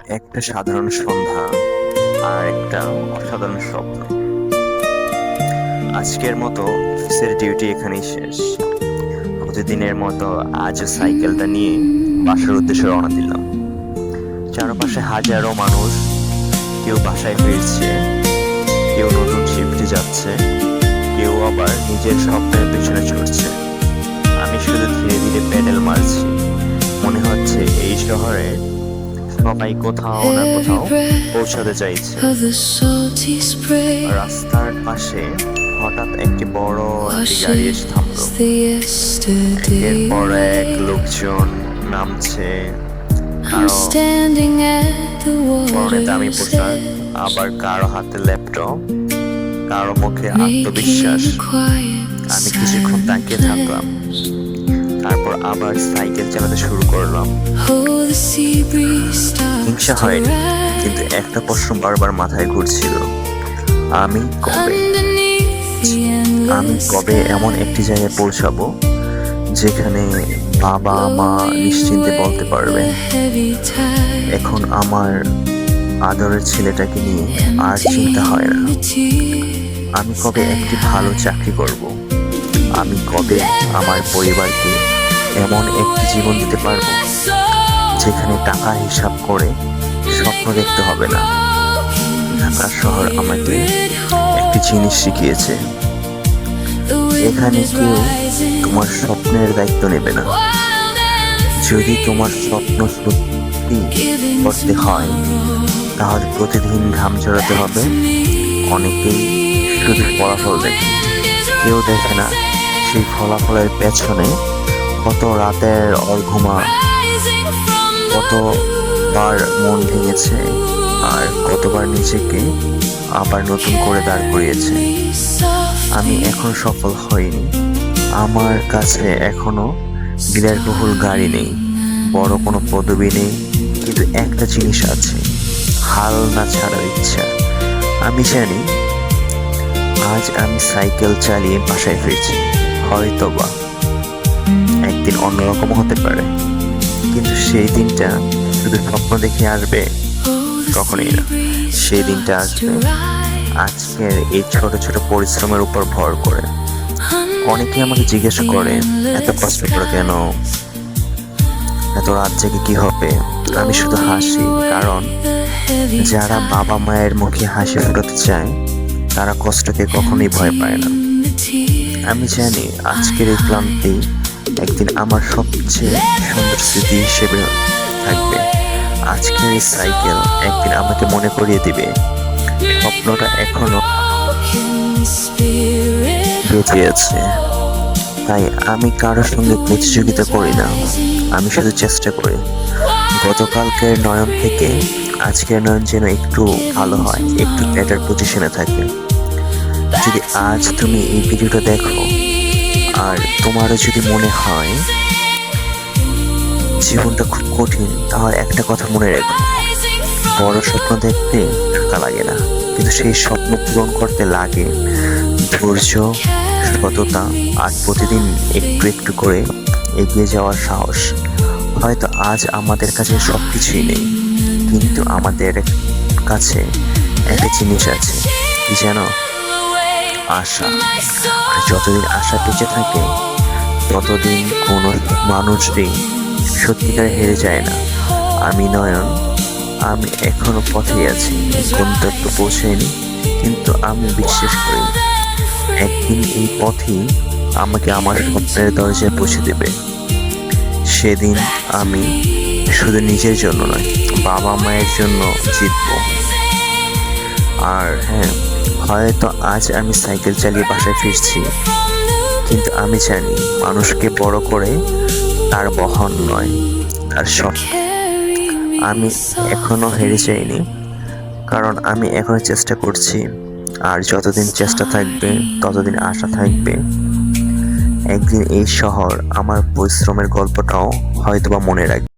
একটা সাধারণ সন্ধ্যা আর একটা অসাধারণ স্বপ্ন। আজকের মতো অফিসের ডিউটি এখানেই শেষ। প্রতিদিনের মতো আজও সাইকেলটা নিয়ে বাসার উদ্দেশ্যে রওনা দিলাম। চারপাশে হাজারো মানুষ, কেউ বাসায় ফিরছে, কেউ নতুন শিফটে যাচ্ছে, কেউ আবার নিজের স্বপ্নের পেছনে ছুটছে। আমি শুধু ধীরে ধীরে প্যাডেল মারছি। মনে হচ্ছে এই শহরে সবাই কোথাও না কোথাও পৌঁছাতে চাইছে। রাস্তার পাশে হঠাৎ একটি বড় একটি গাড়ি এসে থামলো। একের পর এক লোকজন নামছে, কারো পরনে দামি পোশাক, আবার কারো হাতে ল্যাপটপ, কারো মুখে আত্মবিশ্বাস। আমি কিছুক্ষণ তাকিয়ে থাকলাম, তারপর আবার সাইকেল চালাতে শুরু করলাম। হিংসা হয়নি, কিন্তু একটা প্রশ্ন বারবার মাথায় ঘুরছিল, আমি কবে এমন একটি জায়গায় পৌঁছাবো যেখানে বাবা মা নিশ্চিন্তে বলতে পারবে এখন আমার আদরের ছেলেটাকে নিয়ে আর চিন্তা হয় না। আমি কবে একটি ভালো চাকরি করব, আমি কবে আমার পরিবারকে এমন একটি জীবন দিতে পারবো যেখানে টাকা হিসাব করে স্বপ্ন দেখতে হবে না। ঢাকা শহর আমাকে একটি জিনিস শিখিয়েছে, এখানে কেউ তোমার স্বপ্নের দায়িত্ব নেবে না। যদি তোমার স্বপ্ন সত্যি করতে হয় তাহলে প্রতিদিন ঘাম ঝরাতে হবে। অনেকেই শুধু ফলাফল দেখে, কেউ দেখে না সেই ফলাফলের পেছনে কত রাতের অঘুমা, কতবার মন ভেঙেছে, আর কতবার নিজেকে আবার নতুন করে দাঁড় করিয়েছে। আমি এখন সফল হইনি, আমার কাছে এখনো বিলাসবহুল গাড়ি নেই, বড় কোনো পদবি নেই, কিন্তু একটা জিনিস আছে, হাল না ছাড়ার ইচ্ছা। আমি জানি আজ আমি সাইকেল চালিয়ে বাসায় ফিরছি, হয়তোবা একদিন অন্যরকম হতে পারে, কিন্তু সেই দিনটা শুধু স্বপ্ন দেখে আসবে কখনোই না। সেই দিনটা আসবে আজকের এই ছোট ছোট পরিশ্রমের উপর ভর করে। অনেকে আমাকে জিজ্ঞেস করে, এত কষ্ট করে কেন, এত রাত জেগে কি হবে? আমি শুধু হাসি, কারণ যারা বাবা মায়ের মুখে হাসি ফোটাতে চায় তারা কষ্টকে কখনোই ভয় পায় না। আমি জানি আজকের এই ক্লান্তি একদিন আমার সবচেয়ে সুন্দর স্মৃতি হিসেবে থাকবে। আজকের এই সাইকেল একদিন আমাকে মনে করিয়ে দিবে স্বপ্নটা এখনো বেঁচে আছে। তাই আমি কারোর সঙ্গে প্রতিযোগিতা করি না, আমি শুধু চেষ্টা করি গতকালকের নয়ন থেকে আজকের নয়ন যেন একটু ভালো হয়, একটু বেটার পজিশনে থাকে। যদি আজ তুমি এই ভিডিওটা দেখো আর তোমারও যদি মনে হয় জীবনটা খুব কঠিন, তাহলে একটা কথা মনে রেখো, বড় স্বপ্ন দেখতে টাকা লাগে না, কিন্তু সেই স্বপ্ন পূরণ করতে লাগে ধৈর্য, সততা, আর প্রতিদিন একটু একটু করে এগিয়ে যাওয়ার সাহস। হয়তো আজ আমাদের কাছে সব কিছুই নেই, কিন্তু আমাদের কাছে একটা জিনিস আছে, কি জানো? আশা। আর যতদিন আশা বেঁচে থাকে ততদিন কোনো মানুষই সত্যিকার হেরে যায় না। আমি নয়ন, আমি এখনো পথেই আছি, গন্তব্যে পৌঁছাইনি, কিন্তু আমি বিশ্বাস করি একদিন এই পথই আমাকে আমার স্বপ্নের দরজায় পৌঁছে দেবে। সেদিন আমি শুধু নিজের জন্য নয়, বাবা মায়ের জন্য জিতব। আর হ্যাঁ, হয়তো আজ আমি সাইকেল চালিয়ে বাসায় ফিরছি, কিন্তু আমি জানি মানুষকে বড় করে তার বহন নয়, তার স্বপ্ন। আমি এখনো হেরে যাইনি, কারণ আমি এখনো চেষ্টা করছি। আর যতদিন চেষ্টা থাকবে ততদিন আশা থাকবে একদিন এই শহর আমার পরিশ্রমের গল্পটাও হয়তোবা মনে রাখবে।